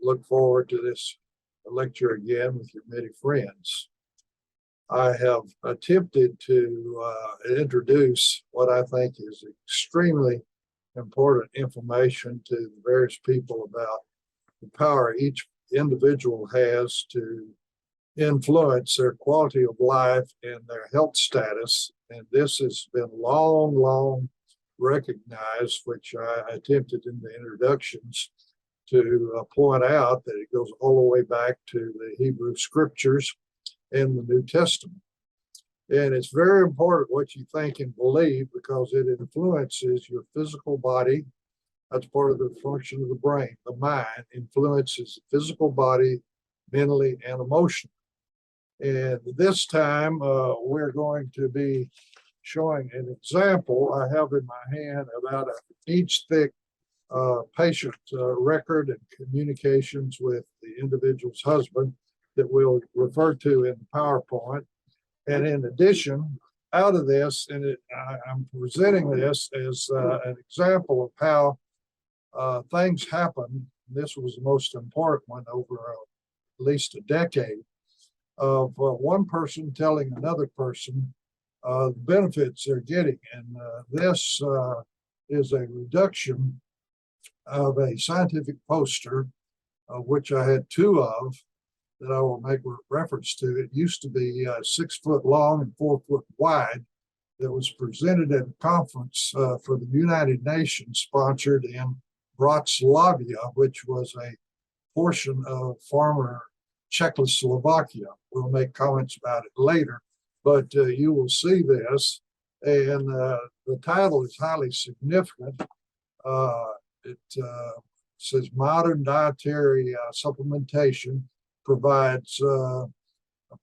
look forward to this lecture again with your many friends. I have attempted to introduce what I think is extremely important information to the various people about the power each individual has to influence their quality of life and their health status. And this has been long recognized, which I attempted in the introductions to point out that it goes all the way back to the Hebrew scriptures and the New Testament. And it's very important what you think and believe because it influences your physical body. That's part of the function of the brain. The mind influences the physical body mentally and emotionally. And this time we're going to be showing an example. I have in my hand about an inch thick patient record and communications with the individual's husband that we'll refer to in PowerPoint. And in addition, out of this, and I'm presenting this as an example of how things happen. This was the most important one over at least a decade of one person telling another person the benefits they're getting. And this is a reduction of a scientific poster, which I had two of, that I will make reference to. It used to be 6 foot long and 4 foot wide, that was presented at a conference for the United Nations, sponsored in Bratislava, which was a portion of former Czechoslovakia. We'll make comments about it later, but you will see this, and the title is highly significant. It says modern dietary supplementation provides a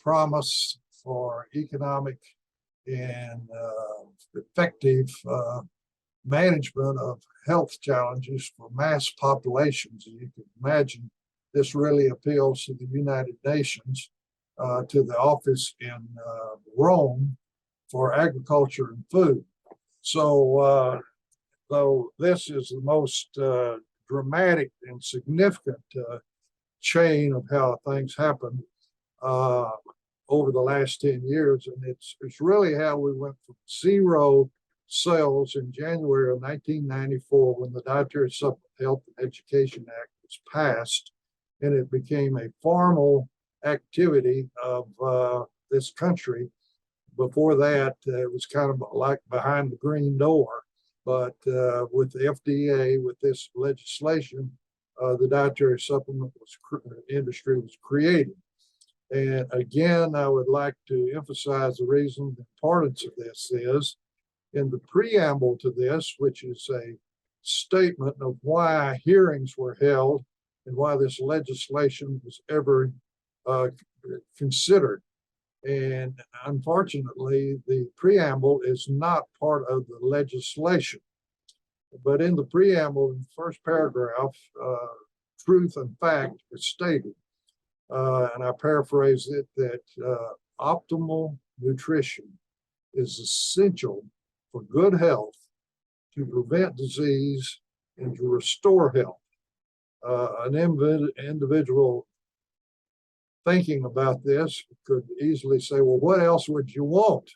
promise for economic and effective management of health challenges for mass populations. And you can imagine this really appeals to the United Nations, to the office in Rome for agriculture and food. So though this is the most dramatic and significant chain of how things happen over the last 10 years. And it's really how we went from 0 sales in January of 1994 when the Dietary Supplement Health and Education Act was passed, and it became a formal activity of this country. Before that, it was kind of like behind the green door, but with the FDA, with this legislation, the dietary supplement industry was created. And again, I would like to emphasize the reason, the importance of this is in the preamble to this, which is a statement of why hearings were held and why this legislation was ever considered. And unfortunately, the preamble is not part of the legislation. But in the preamble, in the first paragraph, truth and fact is stated. And I paraphrase it that optimal nutrition is essential for good health, to prevent disease, and to restore health. An individual thinking about this could easily say, well, what else would you want?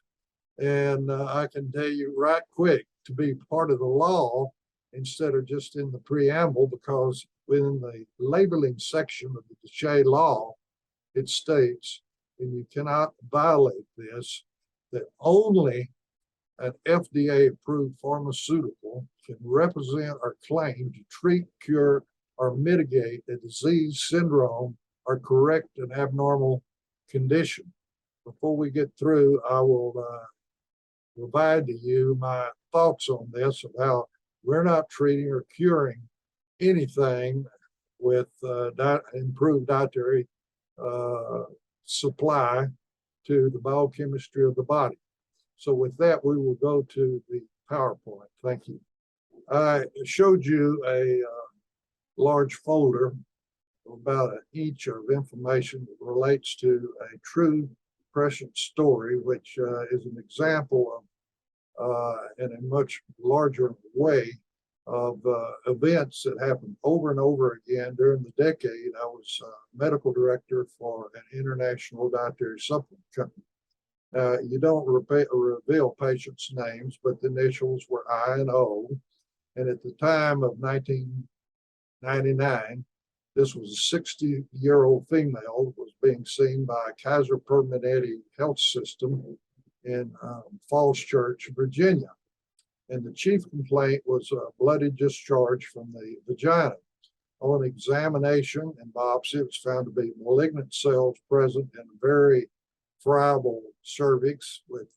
And I can tell you right quick, to be part of the law instead of just in the preamble, because within the labeling section of the DSHEA law, it states, and you cannot violate this, that only an FDA-approved pharmaceutical can represent or claim to treat, cure, or mitigate a disease, syndrome, or correct an abnormal condition. Before we get through, I will provide to you my thoughts on this, of how we're not treating or curing anything with improved dietary supply to the biochemistry of the body. So with that, we will go to the PowerPoint. Thank you. I showed you a large folder about an inch of information that relates to a true prescient story, which is an example of, in a much larger way, of events that happened over and over again during the decade. I was medical director for an international dietary supplement company. You don't reveal patients' names, but the initials were I and O. And at the time of 1999, this was a 60-year-old female who was being seen by Kaiser Permanente Health System in Falls Church, Virginia. And the chief complaint was a bloody discharge from the vagina. On examination and biopsy, it was found to be malignant cells present in a very friable cervix with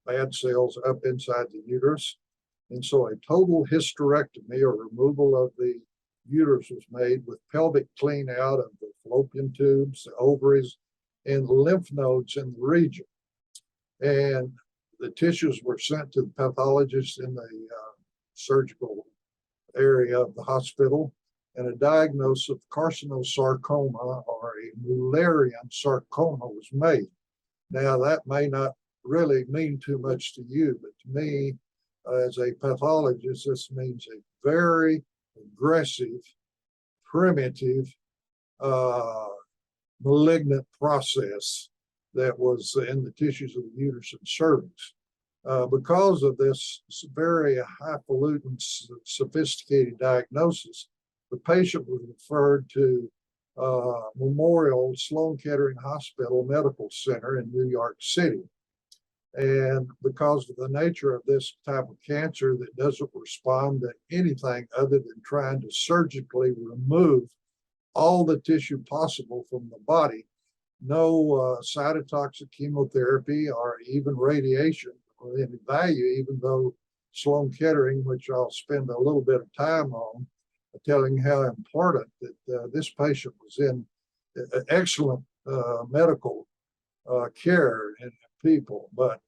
bad cells up inside the uterus. And so a total hysterectomy or removal of the uterus was made with pelvic clean out of the fallopian tubes, the ovaries, and the lymph nodes in the region. And the tissues were sent to the pathologist in the surgical area of the hospital, and a diagnosis of carcinosarcoma or a Mullerian sarcoma was made. Now, that may not really mean too much to you, but to me, as a pathologist, this means a very aggressive, primitive, malignant process that was in the tissues of the uterus and cervix. Because of this very highfalutin, sophisticated diagnosis, the patient was referred to Memorial Sloan Kettering Hospital Medical Center in New York City. And because of the nature of this type of cancer that doesn't respond to anything other than trying to surgically remove all the tissue possible from the body, no cytotoxic chemotherapy or even radiation or any value, even though Sloan Kettering, which I'll spend a little bit of time on, telling how important that this patient was in excellent medical care and people. But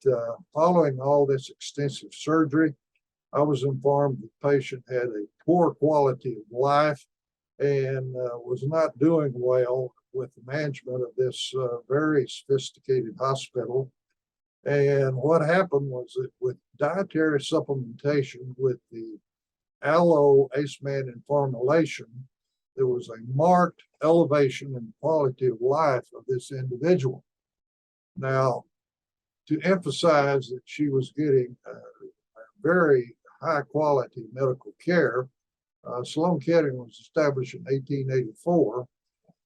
following all this extensive surgery, I was informed the patient had a poor quality of life and was not doing well with the management of this very sophisticated hospital. And what happened was that with dietary supplementation, with the aloe acemannan formulation, there was a marked elevation in the quality of life of this individual. Now, to emphasize that she was getting very high quality medical care, Sloan Kettering was established in 1884.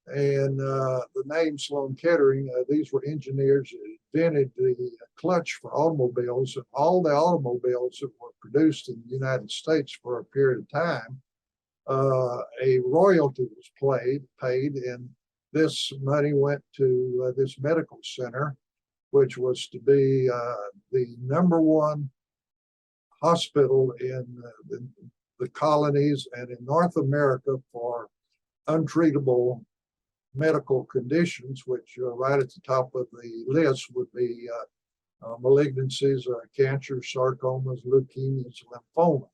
And the name Sloan Kettering, these were engineers that invented the clutch for automobiles, and all the automobiles that were produced in the United States for a period of time, a royalty was paid, and this money went to this medical center, which was to be the #1 hospital in the colonies and in North America for untreatable medical conditions, which right at the top of the list would be malignancies, cancer, sarcomas, leukemias, lymphoma.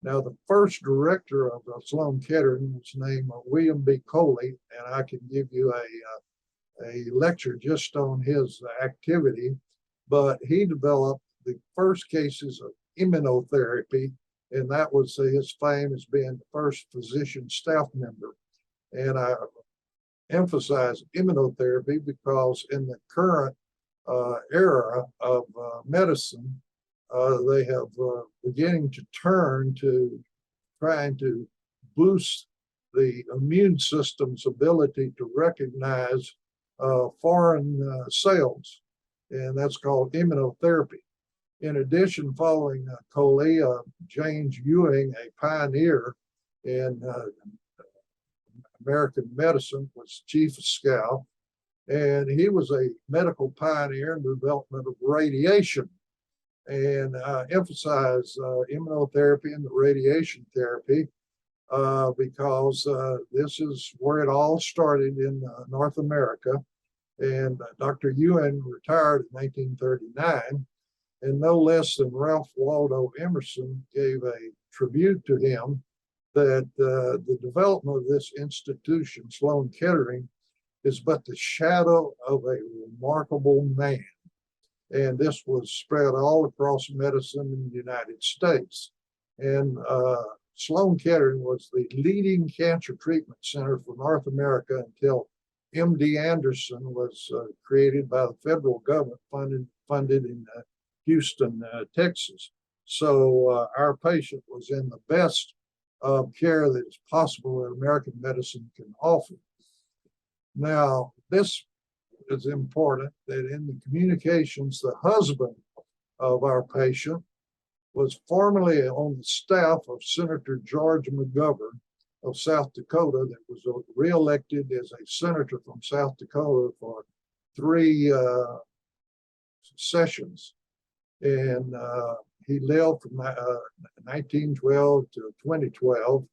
Now, the first director of Sloan Kettering was named William B. Coley, and I can give you a lecture just on his activity, but he developed the first cases of immunotherapy, and that was his fame as being the first physician staff member. And I emphasize immunotherapy because in the current era of medicine, they have beginning to turn to trying to boost the immune system's ability to recognize foreign cells, and that's called immunotherapy. In addition, following Coley, James Ewing, a pioneer in American medicine, was chief of staff, and he was a medical pioneer in the development of radiation, and emphasized immunotherapy and the radiation therapy because this is where it all started in North America. And Dr. Ewing retired in 1939, and no less than Ralph Waldo Emerson gave a tribute to him that the development of this institution, Sloan Kettering, is but the shadow of a remarkable man. And this was spread all across medicine in the United States. And Sloan Kettering was the leading cancer treatment center for North America until MD Anderson was created by the federal government, funded in Houston, Texas. So our patient was in the best care that is possible that American medicine can offer. Now, this is important that in the communications, the husband of our patient was formerly on the staff of Senator George McGovern of South Dakota, that was reelected as a senator from South Dakota for 3 sessions. And he lived from 1912 to 2012.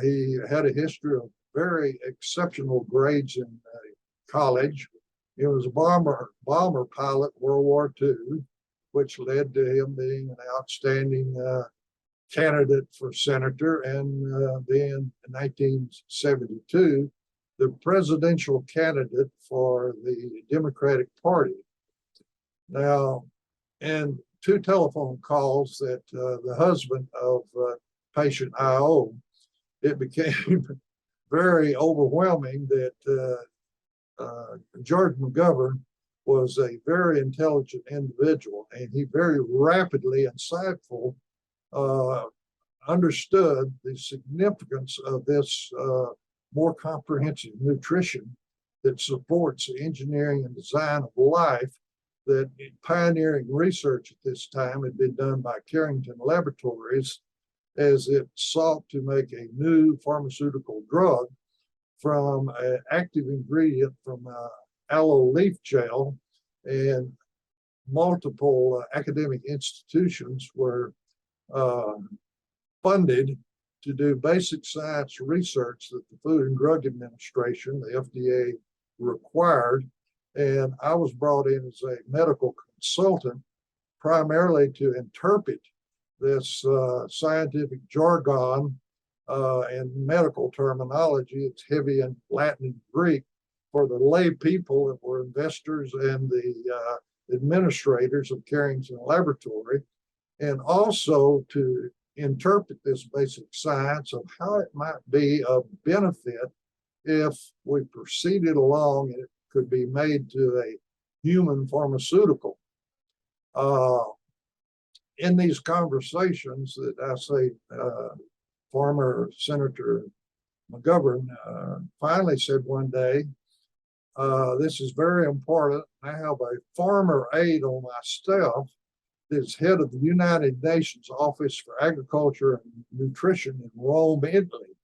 He had a history of very exceptional grades in college. He was a bomber pilot, World War II, which led to him being an outstanding candidate for senator, and being in 1972 the presidential candidate for the Democratic Party. Now, in 2 telephone calls that the husband of patient IO, it became very overwhelming that George McGovern was a very intelligent individual, and he very rapidly, insightful, understood the significance of this more comprehensive nutrition that supports the engineering and design of life. That pioneering research at this time had been done by Carrington Laboratories as it sought to make a new pharmaceutical drug from an active ingredient from aloe leaf gel. And multiple academic institutions were funded to do basic science research that the Food and Drug Administration, the FDA, required. And I was brought in as a medical consultant, primarily to interpret this scientific jargon and medical terminology. It's heavy in Latin and Greek for the lay people that were investors and the administrators of Carrington Laboratory, and also to interpret this basic science of how it might be of benefit if we proceeded along and it could be made to a human pharmaceutical. In these conversations that I say, former Senator McGovern finally said one day, this is very important. I have a farmer aide on my staff that's head of the United Nations Office for Agriculture and Nutrition in Rome, Italy.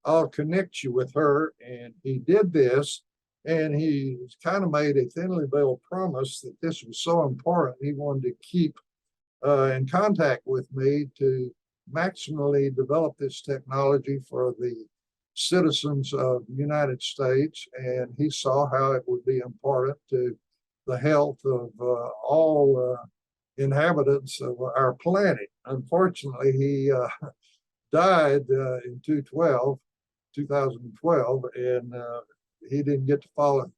I'll connect you with her. And he did this, and he kind of made a thinly veiled promise that this was so important, he wanted to keep in contact with me to maximally develop this technology for the citizens of the United States. And he saw how it would be important to the health of all inhabitants of our planet. Unfortunately, he died in 2012, and he didn't get to follow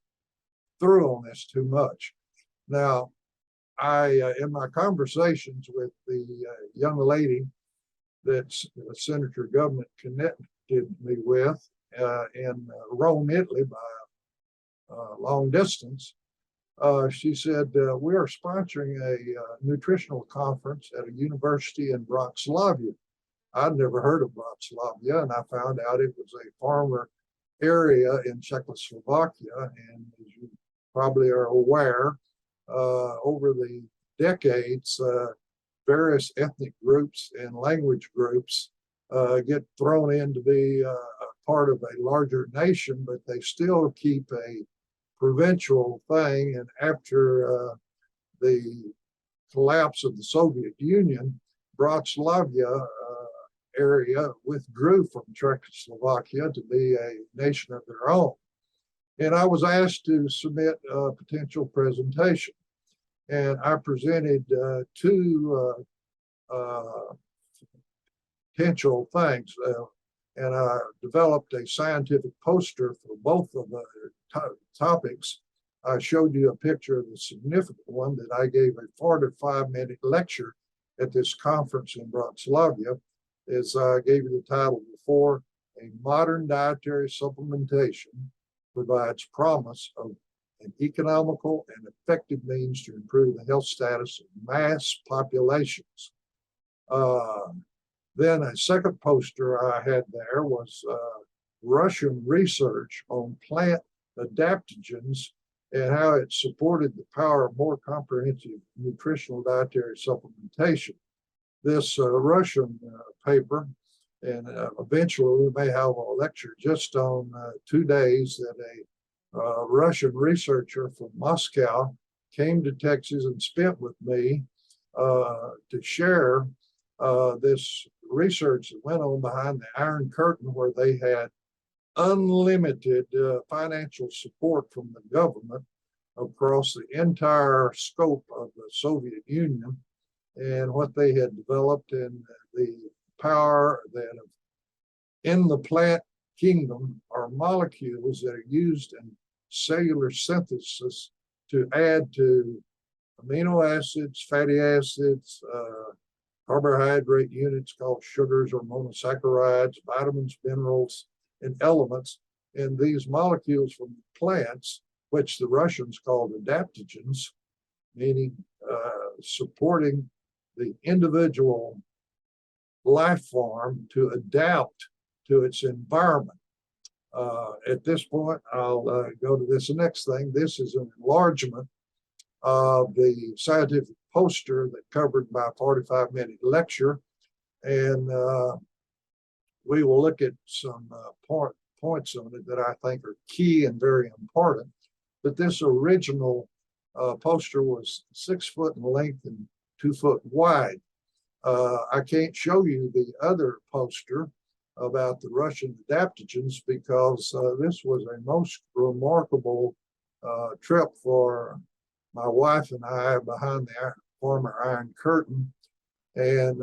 through on this too much. Now, in my conversations with the young lady that Senator Government connected me with in Rome, Italy, by long distance, she said, we are sponsoring a nutritional conference at a university in Bratislava. I'd never heard of Bratislava, and I found out it was a farmer area in Czechoslovakia. And as you probably are aware, over the decades, various ethnic groups and language groups get thrown in to be a part of a larger nation, but they still keep a provincial thing. And after the collapse of the Soviet Union, Bratislava area withdrew from Czechoslovakia to be a nation of their own. And I was asked to submit a potential presentation. And I presented 2 potential things. And I developed a scientific poster for both of the topics. I showed you a picture of the significant one that I gave a 45-minute lecture at this conference in Bratislava. as I gave you the title before, a modern dietary supplementation provides promise of an economical and effective means to improve the health status of mass populations. Then a second poster I had there was Russian research on plant adaptogens and how it supported the power of more comprehensive nutritional dietary supplementation. This Russian paper, and eventually we may have a lecture just on 2 days that a Russian researcher from Moscow came to Texas and spent with me to share this research that went on behind the Iron Curtain, where they had unlimited financial support from the government across the entire scope of the Soviet Union, and what they had developed and the power that in the plant kingdom are molecules that are used in cellular synthesis to add to amino acids, fatty acids, carbohydrate units called sugars or monosaccharides, vitamins, minerals, and elements. And these molecules from plants, which the Russians called adaptogens, meaning supporting the individual life form to adapt to its environment. At this point, I'll go to this next thing. This is an enlargement of the scientific poster that covered my 45-minute lecture. And we will look at some points on it that I think are key and very important. But this original poster was 6 foot in length and 2 foot wide. I can't show you the other poster about the Russian adaptogens because this was a most remarkable trip for my wife and I behind the former Iron Curtain. And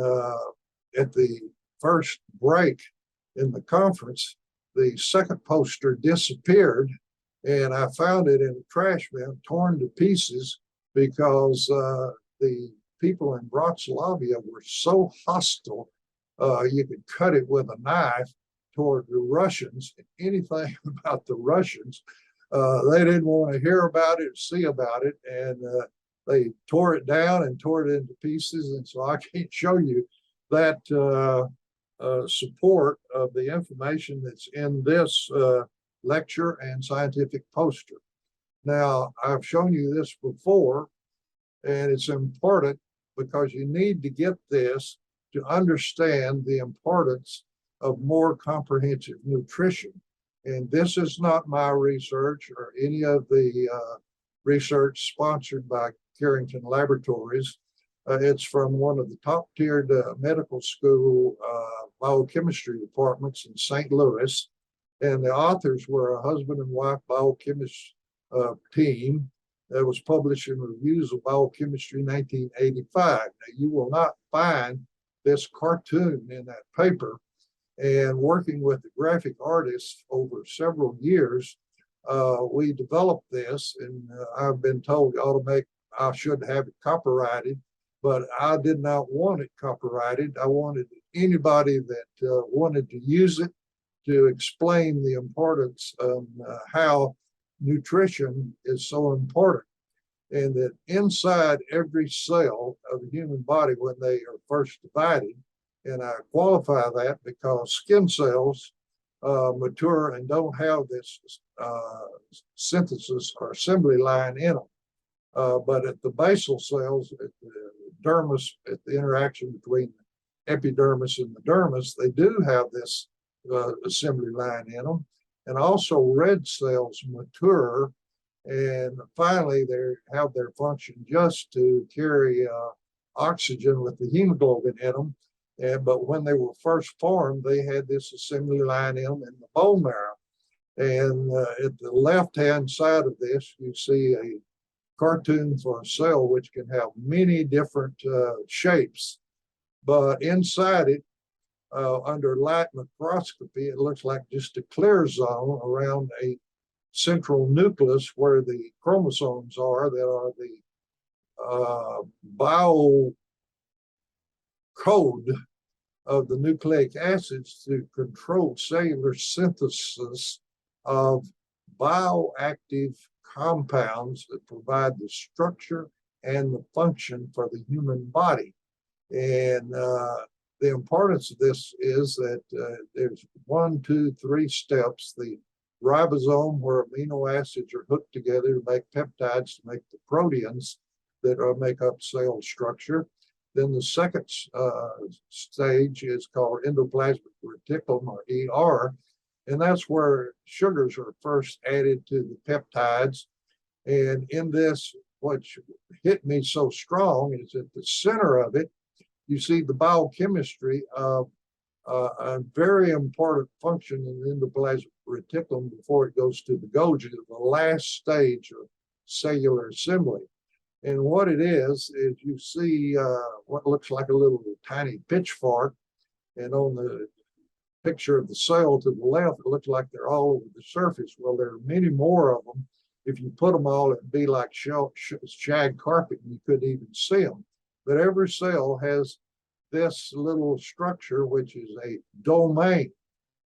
at the first break in the conference, the second poster disappeared, and I found it in a trash bin, torn to pieces, because the people in Bratislava were so hostile, you could cut it with a knife toward the Russians. Anything about the Russians, they didn't want to hear about it or see about it, and they tore it down and tore it into pieces. And so I can't show you that support of the information that's in this lecture and scientific poster. Now, I've shown you this before, and it's important because you need to get this to understand the importance of more comprehensive nutrition. And this is not my research or any of the research sponsored by Carrington Laboratories. It's from one of the top-tiered medical school biochemistry departments in St. Louis. And the authors were a husband and wife biochemist team that was published in Reviews of Biochemistry in 1985. Now, you will not find this cartoon in that paper. And working with the graphic artists over several years, we developed this, and I've been told I should have it copyrighted, but I did not want it copyrighted. I wanted anybody that wanted to use it to explain the importance of how nutrition is so important, and that inside every cell of the human body when they are first divided, and I qualify that because skin cells mature and don't have this synthesis or assembly line in them. But at the basal cells, at the dermis, at the interaction between the epidermis and the dermis, they do have this assembly line in them. And also red cells mature, and finally they have their function just to carry oxygen with the hemoglobin in them. But when they were first formed, they had this assembly line in them in the bone marrow. And at the left-hand side of this, you see a cartoon for a cell which can have many different shapes. But inside it, under light microscopy, it looks like just a clear zone around a central nucleus where the chromosomes are that are the bio code of the nucleic acids to control cellular synthesis of bioactive compounds that provide the structure and the function for the human body. And the importance of this is that there's 1, 2, 3 steps. The ribosome, where amino acids are hooked together to make peptides to make the proteins that make up cell structure. Then the second stage is called endoplasmic reticulum, or ER, and that's where sugars are first added to the peptides. And in this, what hit me so strong is at the center of it, you see the biochemistry of a very important function in the endoplasmic reticulum before it goes to the Golgi, the last stage of cellular assembly. And what it is you see what looks like a little tiny pitchfork, and on the picture of the cell to the left, it looks like they're all over the surface. Well, there are many more of them. If you put them all, it'd be like shag carpet, and you couldn't even see them. But every cell has this little structure, which is a domain.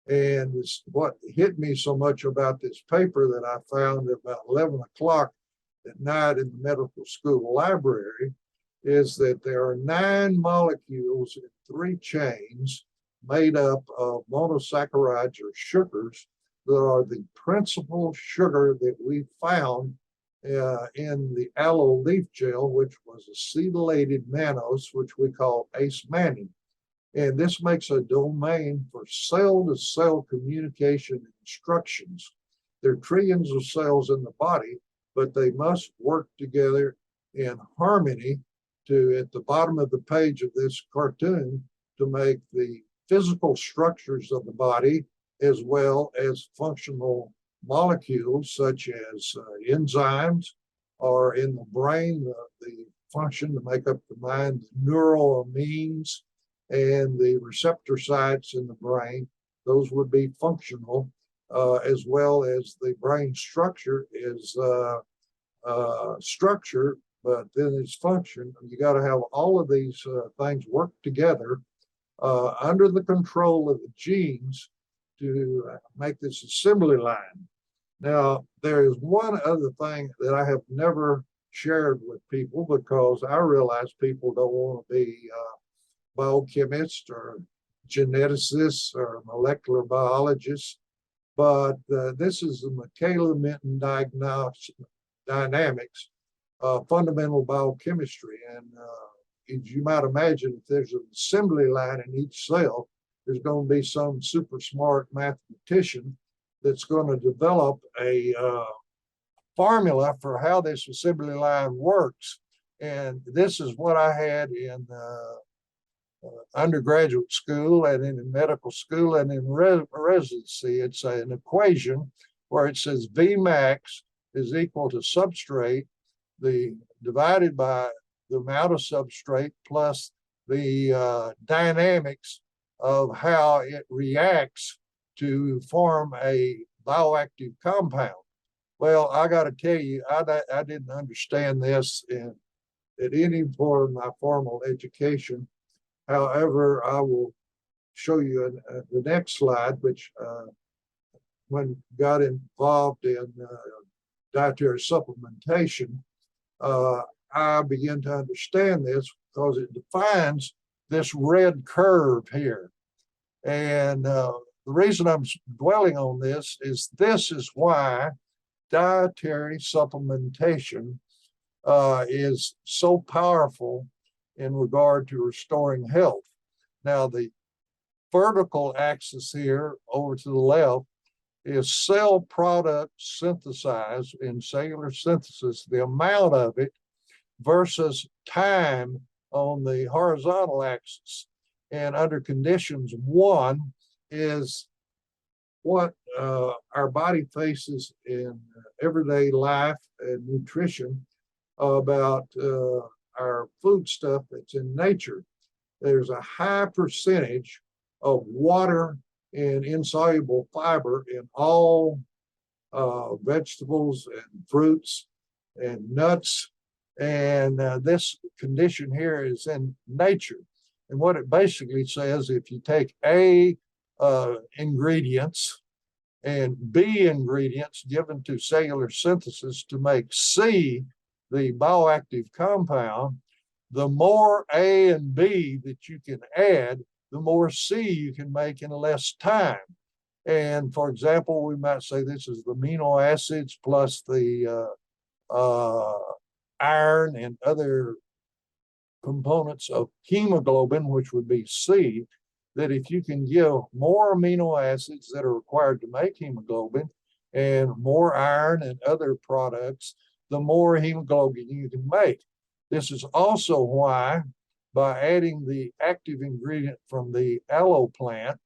And what hit me so much about this paper that I found at about 11 o'clock at night in the medical school library is that there are 9 molecules in 3 chains made up of monosaccharides or sugars that are the principal sugar that we found in the aloe leaf gel, which was acetylated mannose, which we call ACE-mannan. And this makes a domain for cell-to-cell communication instructions. There are trillions of cells in the body, but they must work together in harmony to, at the bottom of the page of this cartoon, to make the physical structures of the body as well as functional molecules such as enzymes, or in the brain, the function to make up the mind, the neuroamines and the receptor sites in the brain. Those would be functional, as well as the brain structure is structure, but then its function. You got to have all of these things work together under the control of the genes to make this assembly line. Now, there is one other thing that I have never shared with people, because I realize people don't want to be biochemists or geneticists or molecular biologists, but this is the Michaela-Menten dynamics, fundamental biochemistry. And as you might imagine, if there's an assembly line in each cell, there's going to be some super smart mathematician that's going to develop a formula for how this assembly line works. And this is what I had in undergraduate school and in medical school and in residency. It's an equation where it says V max is equal to substrate divided by the amount of substrate plus the dynamics of how it reacts to form a bioactive compound. Well, I got to tell you, I didn't understand this at any point of my formal education. However, I will show you the next slide, which when got involved in dietary supplementation, I began to understand this because it defines this red curve here. And the reason I'm dwelling on this is why dietary supplementation is so powerful in regard to restoring health. Now, the vertical axis here over to the left is cell product synthesized in cellular synthesis, the amount of it, versus time on the horizontal axis. And under conditions 1 is what our body faces in everyday life and nutrition about our food stuff that's in nature. There's a high percentage of water and insoluble fiber in all vegetables and fruits and nuts. And this condition here is in nature. And what it basically says, if you take A ingredients and B ingredients given to cellular synthesis to make C, the bioactive compound, the more A and B that you can add, the more C you can make in less time. And for example, we might say this is the amino acids plus the iron and other components of hemoglobin, which would be C, that if you can give more amino acids that are required to make hemoglobin and more iron and other products, the more hemoglobin you can make. This is also why, by adding the active ingredient from the aloe plant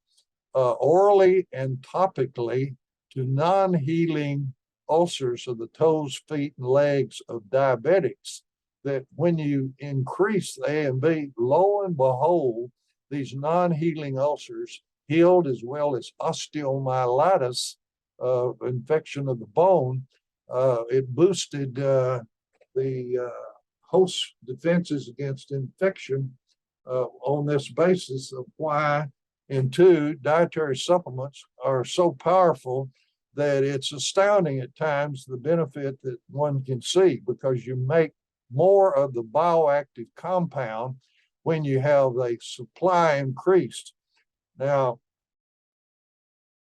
orally and topically to non-healing ulcers of the toes, feet, and legs of diabetics, that when you increase the A and B, lo and behold, these non-healing ulcers healed, as well as osteomyelitis, infection of the bone. It boosted the host defenses against infection on this basis of why, and two, dietary supplements are so powerful that it's astounding at times the benefit that one can see, because you make more of the bioactive compound when you have a supply increased. Now,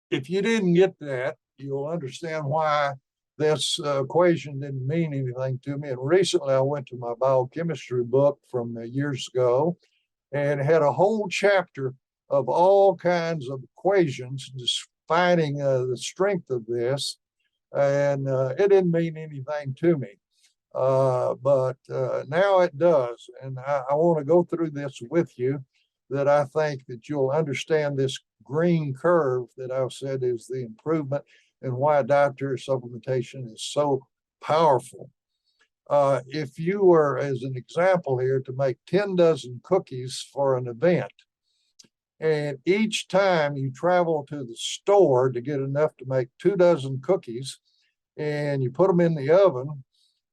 if you didn't get that, you'll understand why this equation didn't mean anything to me. And recently I went to my biochemistry book from years ago and had a whole chapter of all kinds of equations just finding the strength of this. And it didn't mean anything to me. But now it does. And I want to go through this with you, that I think that you'll understand this green curve that I've said is the improvement and why dietary supplementation is so powerful. If you were, as an example here, to make 10 dozen cookies for an event, and each time you travel to the store to get enough to make 2 dozen cookies, and you put them in the oven,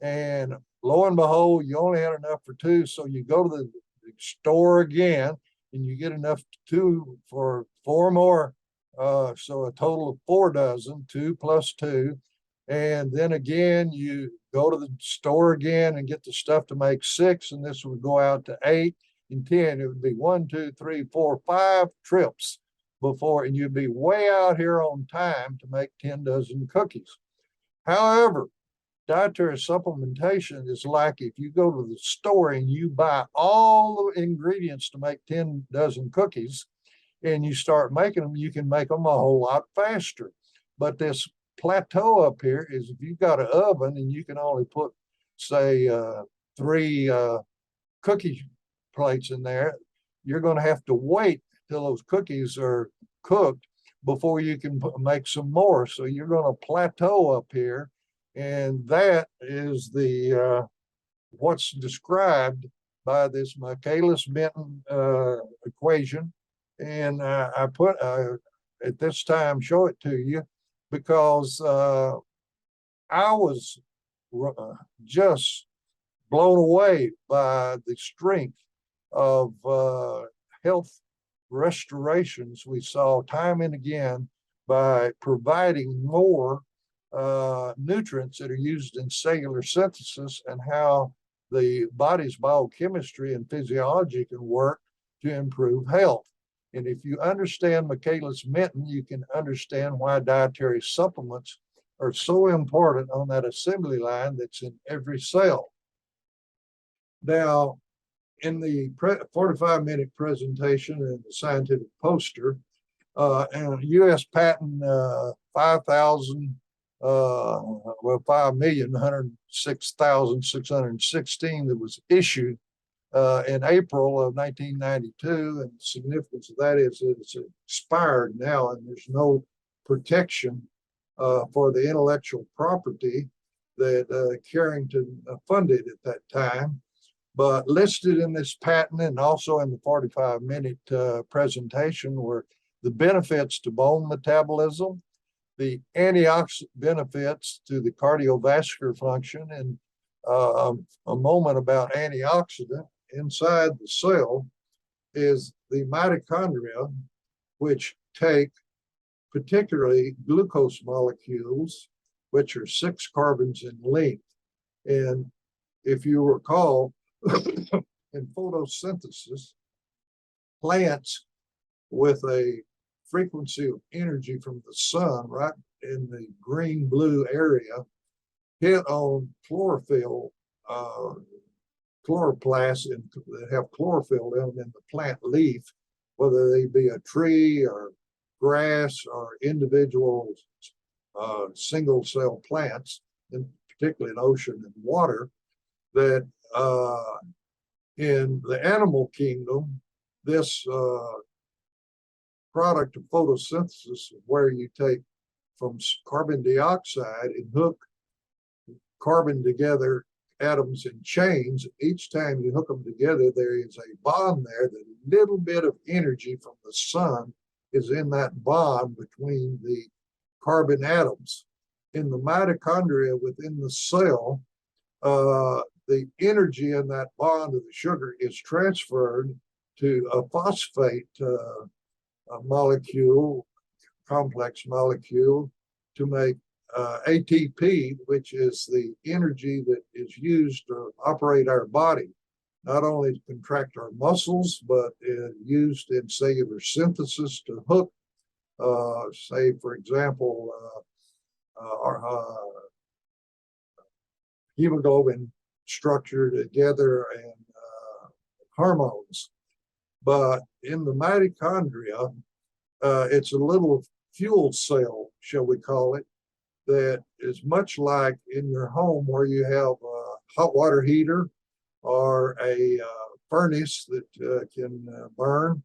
and lo and behold, you only had enough for 2, so you go to the store again, and you get enough for 4 more, so a total of 4 dozen, 2 plus 2. And then again, you go to the store again and get the stuff to make 6, and this would go out to 8 and 10. It would be 1, 2, 3, 4, 5 trips before, and you'd be way out here on time to make 10 dozen cookies. However, dietary supplementation is like if you go to the store and you buy all the ingredients to make 10 dozen cookies and you start making them, you can make them a whole lot faster. But this plateau up here is if you've got an oven and you can only put, say, 3 cookie plates in there, you're going to have to wait till those cookies are cooked before you can make some more. So you're going to plateau up here. And that is the what's described by this Michaelis-Menten equation. And I put at this time show it to you because I was just blown away by the strength of health restorations we saw time and again by providing more nutrients that are used in cellular synthesis, and how the body's biochemistry and physiology can work to improve health. And if you understand Michaelis-Menten, you can understand why dietary supplements are so important on that assembly line that's in every cell. Now, in the 45-minute presentation and the scientific poster, and U.S. patent 5,106,616 that was issued in April of 1992, and the significance of that is that it's expired now, and there's no protection for the intellectual property that Carrington funded at that time. But listed in this patent and also in the 45-minute presentation were the benefits to bone metabolism, the antioxidant benefits to the cardiovascular function, and a moment about antioxidant inside the cell. is the mitochondria, which take particularly glucose molecules, which are 6 carbons in length. And if you recall, in photosynthesis, plants with a frequency of energy from the sun right in the green-blue area hit on chlorophyll, chloroplasts that have chlorophyll in the plant leaf, whether they be a tree or grass or individual single cell plants, and particularly in ocean and water, that in the animal kingdom, this product of photosynthesis is where you take from carbon dioxide and hook carbon together, atoms in chains. Each time you hook them together, there is a bond there. The little bit of energy from the sun is in that bond between the carbon atoms. In the mitochondria within the cell, the energy in that bond of the sugar is transferred to a phosphate molecule, complex molecule, to make ATP, which is the energy that is used to operate our body, not only to contract our muscles, but used in cellular synthesis to hook, say, for example, our hemoglobin structure together and hormones. But in the mitochondria, it's a little fuel cell, shall we call it, that is much like in your home where you have a hot water heater or a furnace that can burn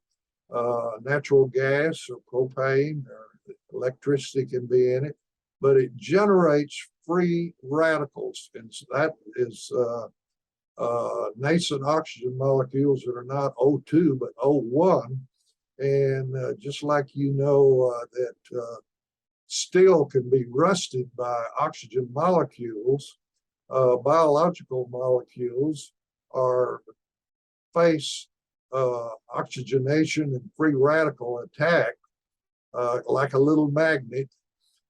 natural gas or propane, or electricity can be in it, but it generates free radicals. And so that is nascent oxygen molecules that are not O2, but O1. And just like that steel can be rusted by oxygen molecules, biological molecules face oxygenation and free radical attack like a little magnet.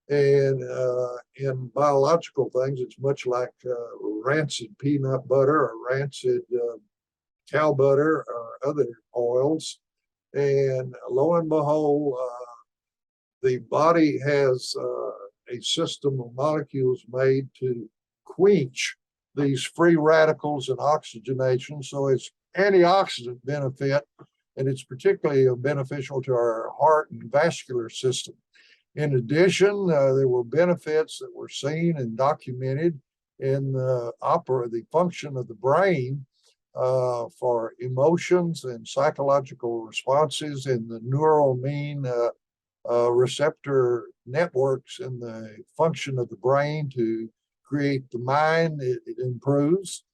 And in biological things, it's much like rancid peanut butter or rancid cow butter or other oils. And lo and behold, the body has a system of molecules made to quench these free radicals and oxygenation. So it's antioxidant benefit, and it's particularly beneficial to our heart and vascular system. In addition, there were benefits that were seen and documented in the function of the brain for emotions and psychological responses in the neural mean receptor networks in the function of the brain to create the mind. It improves.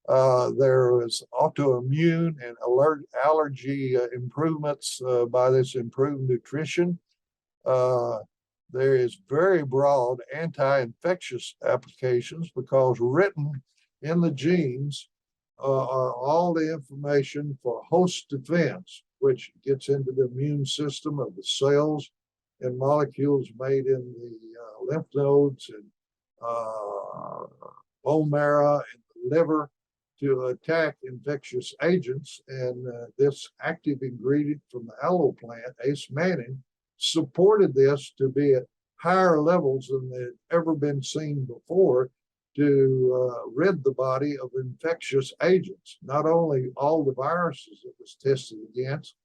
There is autoimmune and allergy improvements by this improved nutrition. There is very broad anti-infectious applications because written in the genes are all the information for host defense, which gets into the immune system of the cells and molecules made in the lymph nodes and bone marrow and the liver to attack infectious agents. And this active ingredient from the aloe plant, Ace Mannin, supported this to be at higher levels than had ever been seen before to rid the body of infectious agents, not only all the viruses it was tested against,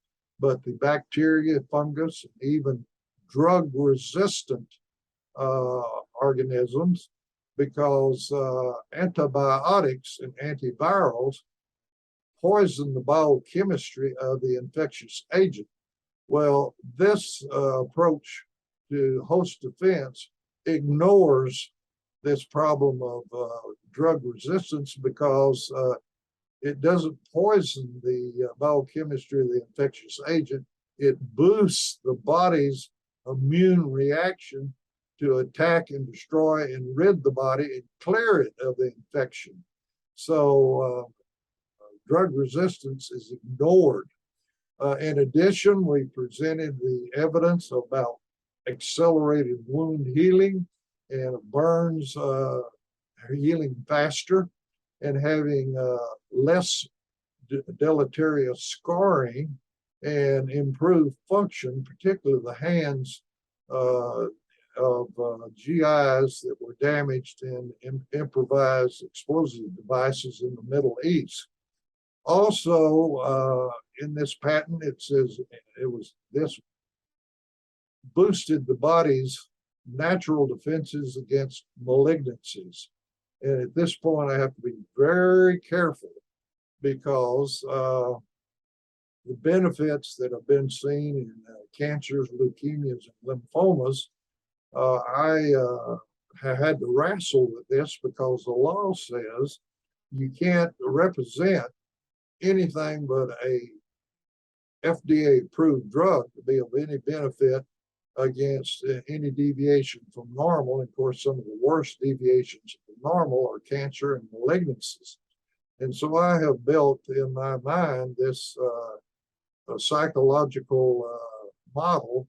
but the bacteria, fungus, and even drug-resistant organisms, because antibiotics and antivirals poison the biochemistry of the infectious agent. Well, this approach to host defense ignores this problem of drug resistance because it doesn't poison the biochemistry of the infectious agent. It boosts the body's immune reaction to attack and destroy and rid the body and clear it of the infection. So drug resistance is ignored. In addition, we presented the evidence about accelerated wound healing and burns healing faster and having less deleterious scarring and improved function, particularly the hands of GIs that were damaged in improvised explosive devices in the Middle East. Also, in this patent, it says this boosted the body's natural defenses against malignancies. And at this point, I have to be very careful because the benefits that have been seen in cancers, leukemias, and lymphomas, I had to wrestle with this because the law says you can't represent anything but a FDA-approved drug to be of any benefit against any deviation from normal. And of course, some of the worst deviations from normal are cancer and malignancies. And so I have built in my mind this psychological model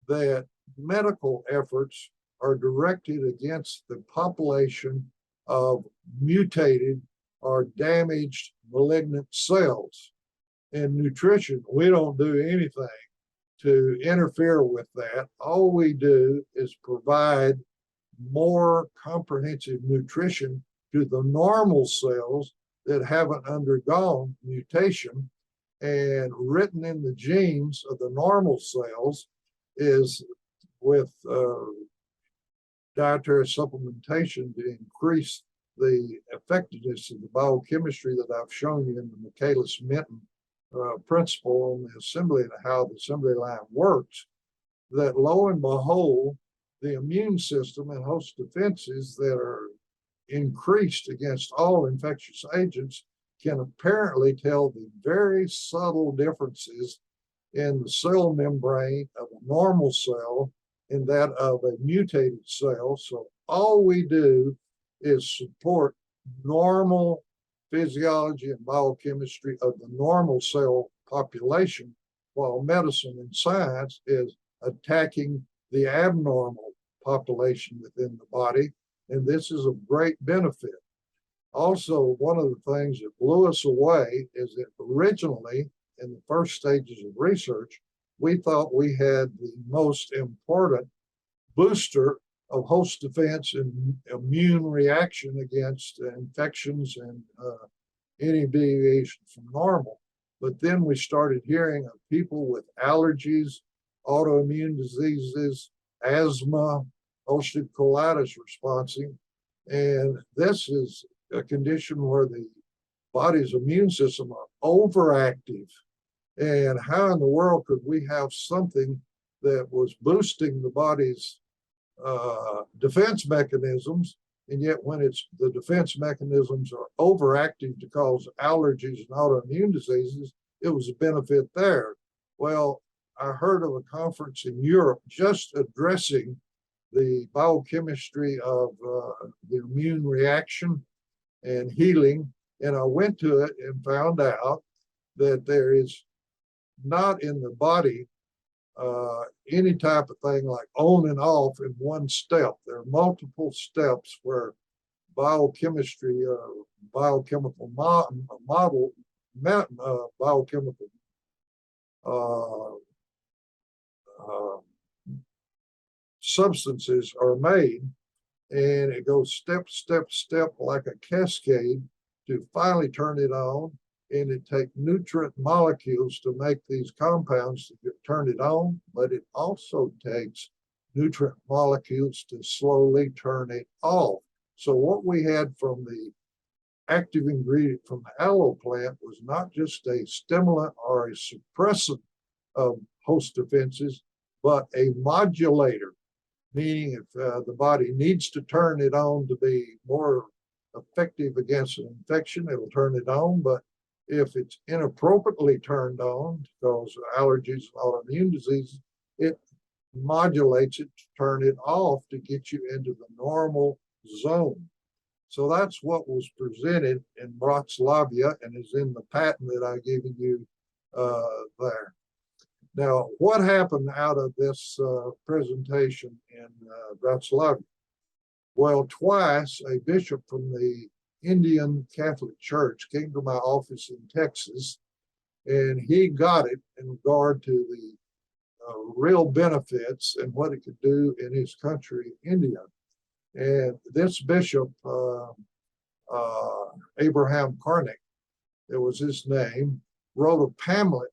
that medical efforts are directed against the population of mutated or damaged malignant cells. In nutrition, we don't do anything to interfere with that. All we do is provide more comprehensive nutrition to the normal cells that haven't undergone mutation. And written in the genes of the normal cells is with dietary supplementation to increase the effectiveness of the biochemistry that I've shown you in the Michaelis-Menten principle and the assembly and how the assembly line works, that lo and behold, the immune system and host defenses that are increased against all infectious agents can apparently tell the very subtle differences in the cell membrane of a normal cell and that of a mutated cell. So all we do is support normal physiology and biochemistry of the normal cell population, while medicine and science is attacking the abnormal population within the body. And this is of great benefit. Also, one of the things that blew us away is that originally, in the first stages of research, we thought we had the most important booster of host defense and immune reaction against infections and any deviation from normal. But then we started hearing of people with allergies, autoimmune diseases, asthma, ulcerative colitis responding. And this is a condition where the body's immune system are overactive. And how in the world could we have something that was boosting the body's defense mechanisms, and yet when it's the defense mechanisms are overactive to cause allergies and autoimmune diseases, it was a benefit there. Well, I heard of a conference in Europe just addressing the biochemistry of the immune reaction and healing, and I went to it and found out that there is not in the body any type of thing like on and off in one step. There are multiple steps where biochemistry, biochemical model, biochemical substances are made, and it goes step, step, step like a cascade to finally turn it on. And it takes nutrient molecules to make these compounds to turn it on, but it also takes nutrient molecules to slowly turn it off. So what we had from the active ingredient from the aloe plant was not just a stimulant or a suppressant of host defenses, but a modulator, meaning if the body needs to turn it on to be more effective against an infection, it'll turn it on. But if it's inappropriately turned on to cause allergies and autoimmune diseases, it modulates it to turn it off to get you into the normal zone. So that's what was presented in Bratislava and is in the patent that I've given you there. Now, what happened out of this presentation in Bratislava? Well, twice a bishop from the Indian Catholic Church came to my office in Texas, and he got it in regard to the real benefits and what it could do in his country, India. And this bishop, Abraham Karnik, it was his name, wrote a pamphlet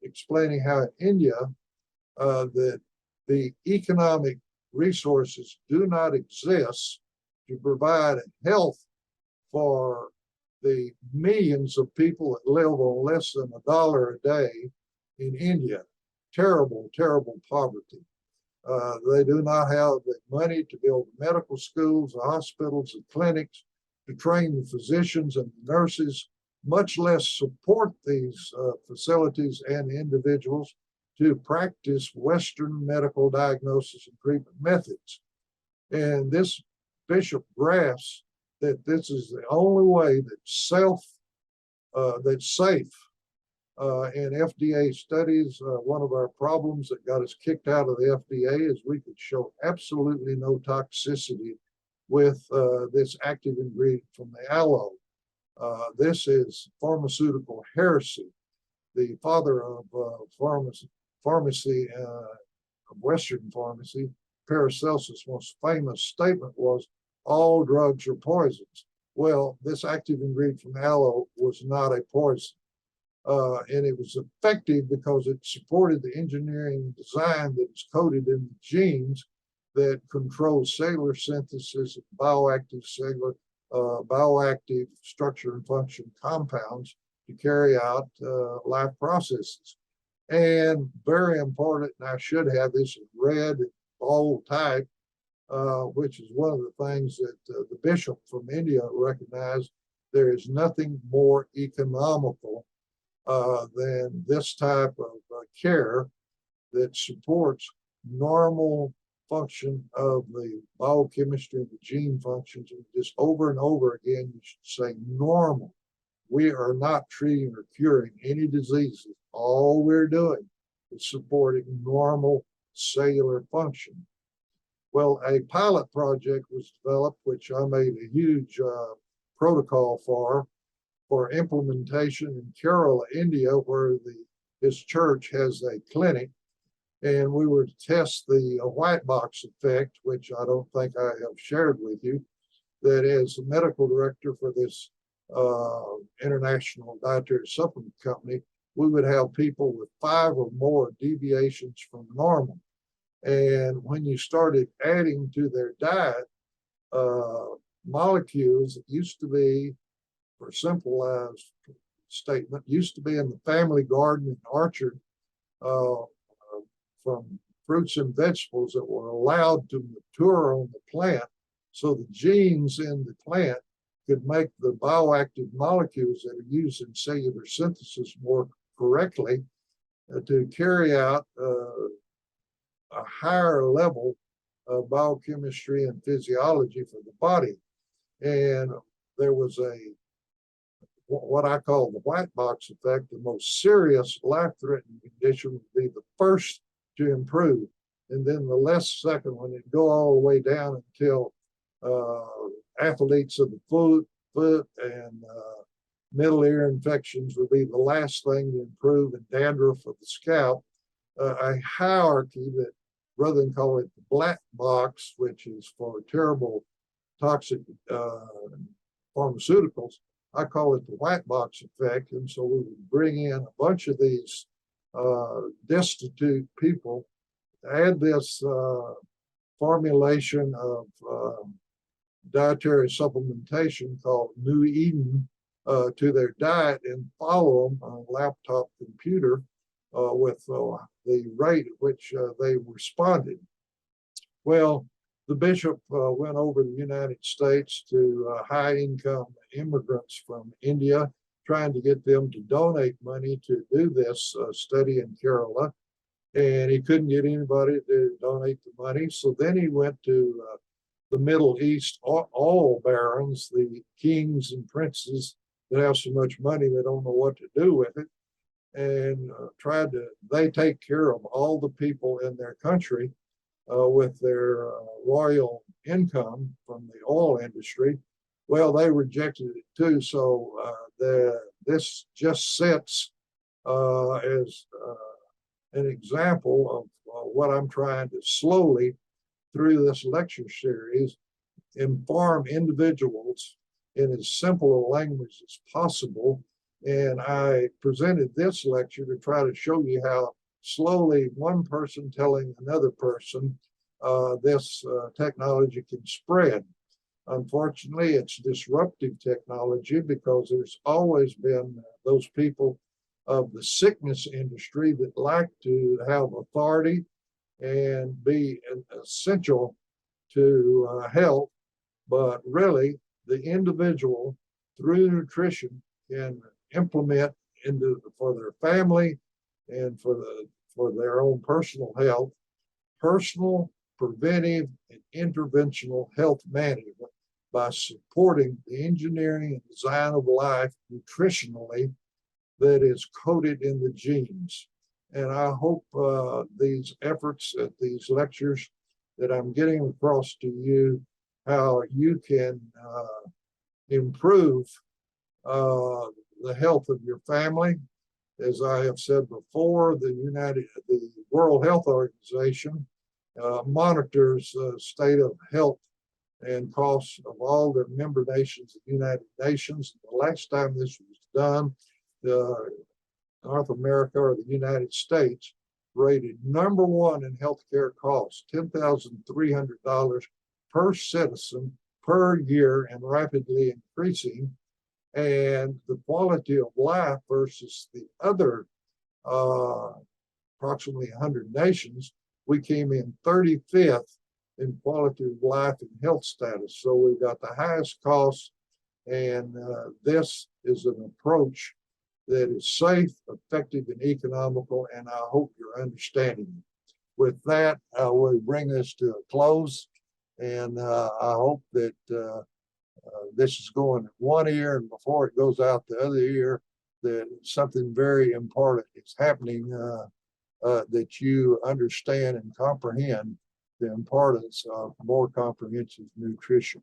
explaining how in India that the economic resources do not exist to provide health for the millions of people that live on less than $1 a day in India. Terrible, terrible poverty. They do not have the money to build medical schools, hospitals, and clinics, to train the physicians and the nurses, much less support these facilities and individuals to practice Western medical diagnosis and treatment methods. And this bishop grasps that this is the only way that's safe. In FDA studies, one of our problems that got us kicked out of the FDA is we could show absolutely no toxicity with this active ingredient from the aloe. This is pharmaceutical heresy. The father of pharmacy, of Western pharmacy, Paracelsus' most famous statement was, all drugs are poisons. Well, this active ingredient from aloe was not a poison. And it was effective because it supported the engineering design that is coded in the genes that control cellular synthesis of bioactive structure and function compounds to carry out life processes. And very important, and I should have this in red, bold type, which is one of the things that the bishop from India recognized. There is nothing more economical than this type of care that supports normal function of the biochemistry and the gene functions. And just over and over again, you should say normal. We are not treating or curing any diseases. All we're doing is supporting normal cellular function. Well, a pilot project was developed, which I made a huge protocol for implementation in Kerala, India, where his church has a clinic. And we were to test the white box effect, which I don't think I have shared with you, that as the medical director for this international dietary supplement company, we would have people with 5 or more deviations from normal. And when you started adding to their diet molecules that used to be, for a simplified statement, used to be in the family garden and orchard from fruits and vegetables that were allowed to mature on the plant, so the genes in the plant could make the bioactive molecules that are used in cellular synthesis more correctly to carry out a higher level of biochemistry and physiology for the body. And there was what I call the white box effect. The most serious life-threatening condition would be the first to improve, and then the less second one, it'd go all the way down until athletes of the foot and middle ear infections would be the last thing to improve, and dandruff of the scalp. A hierarchy that, rather than call it the black box, which is for terrible toxic pharmaceuticals, I call it the white box effect. And so we would bring in a bunch of these destitute people, add this formulation of dietary supplementation called New Eden to their diet, and follow them on a laptop computer with the rate at which they responded. Well, the bishop went over the United States to high-income immigrants from India, trying to get them to donate money to do this study in Kerala. And he couldn't get anybody to donate the money. So then he went to the Middle East oil barons, the kings and princes that have so much money they don't know what to do with it. and they take care of all the people in their country with their royal income from the oil industry. Well, they rejected it too. So this just sets as an example of what I'm trying to slowly, through this lecture series, inform individuals in as simple a language as possible. And I presented this lecture to try to show you how slowly one person telling another person this technology can spread. Unfortunately, it's disruptive technology because there's always been those people of the sickness industry that like to have authority and be essential to health, but really the individual through nutrition can implement for their family and for their own personal health, personal, preventive, and interventional health management by supporting the engineering and design of life nutritionally that is coded in the genes. And I hope these efforts at these lectures that I'm getting across to you, how you can improve the health of your family. As I have said before, the World Health Organization monitors the state of health and costs of all the member nations of the United Nations. The last time this was done, North America or the United States rated #1 in healthcare costs, $10,300 per citizen per year and rapidly increasing. And the quality of life versus the other approximately 100 nations, we came in 35th in quality of life and health status. So we've got the highest costs, and this is an approach that is safe, effective, and economical, and I hope you're understanding it. With that, I will bring this to a close, and I hope that this is going in one ear, and before it goes out the other ear, that something very important is happening, that you understand and comprehend the importance of more comprehensive nutrition.